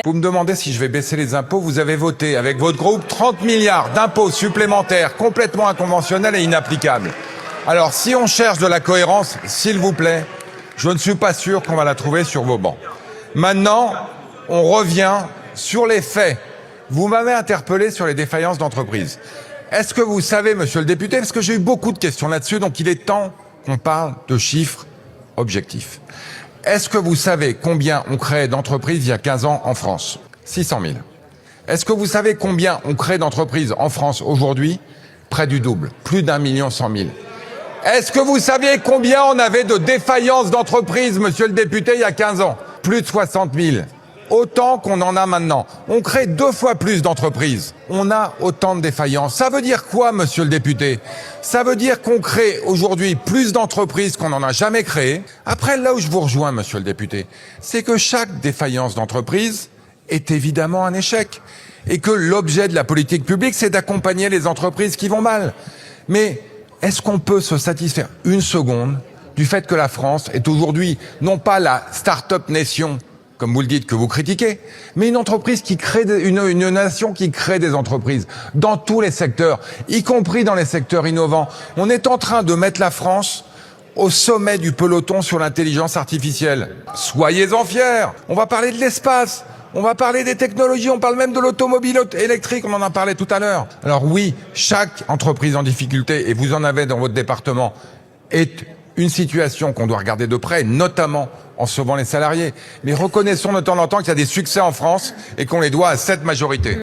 Vous me demandez si je vais baisser les impôts. Vous avez voté avec votre groupe 30 milliards d'impôts supplémentaires complètement inconventionnels et inapplicables. Alors si on cherche de la cohérence, s'il vous plaît, je ne suis pas sûr qu'on va la trouver sur vos bancs. Maintenant, on revient sur les faits. Vous m'avez interpellé sur les défaillances d'entreprises. Est-ce que vous savez, monsieur le député, parce que j'ai eu beaucoup de questions là-dessus, donc il est temps qu'on parle de chiffres objectifs. Est-ce que vous savez combien on crée d'entreprises il y a 15 ans en France? 600 000. Est-ce que vous savez combien on crée d'entreprises en France aujourd'hui? Près du double, plus d'1,1 million. Est-ce que vous saviez combien on avait de défaillances d'entreprises, monsieur le député, il y a 15 ans? Plus de 60 000. Autant qu'on en a maintenant. On crée 2 fois plus d'entreprises. On a autant de défaillances. Ça veut dire quoi, monsieur le député? Ça veut dire qu'on crée aujourd'hui plus d'entreprises qu'on n'en a jamais créées. Après, là où je vous rejoins, monsieur le député, c'est que chaque défaillance d'entreprise est évidemment un échec. Et que l'objet de la politique publique, c'est d'accompagner les entreprises qui vont mal. Mais est-ce qu'on peut se satisfaire une seconde du fait que la France est aujourd'hui non pas la start-up nation, comme vous le dites, que vous critiquez, mais une entreprise qui crée, une nation qui crée des entreprises dans tous les secteurs, y compris dans les secteurs innovants. On est en train de mettre la France au sommet du peloton sur l'intelligence artificielle. Soyez-en fiers. On va parler de l'espace. On va parler des technologies, on parle même de l'automobile électrique, on en a parlé tout à l'heure. Alors oui, chaque entreprise en difficulté, et vous en avez dans votre département, est une situation qu'on doit regarder de près, notamment en sauvant les salariés. Mais reconnaissons de temps en temps qu'il y a des succès en France et qu'on les doit à cette majorité.